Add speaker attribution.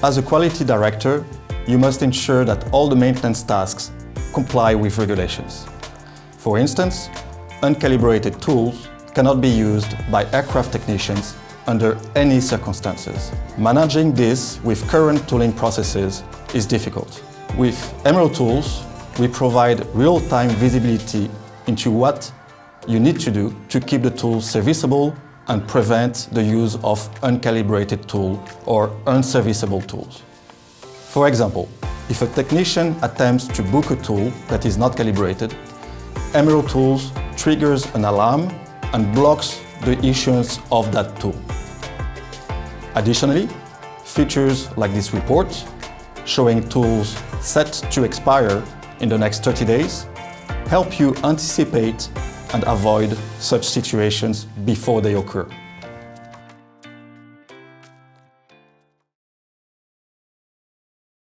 Speaker 1: As a quality director, you must ensure that all the maintenance tasks comply with regulations. For instance, uncalibrated tools cannot be used by aircraft technicians under any circumstances. Managing this with current tooling processes is difficult. With Emerald Tools, we provide real-time visibility into what you need to do to keep the tool serviceable and prevent the use of uncalibrated tool or unserviceable tools. For example, if a technician attempts to book a tool that is not calibrated, Emerald Tools triggers an alarm and blocks the issuance of that tool. Additionally, features like this report, showing tools set to expire in the next 30 days, help you anticipate and avoid such situations before they occur.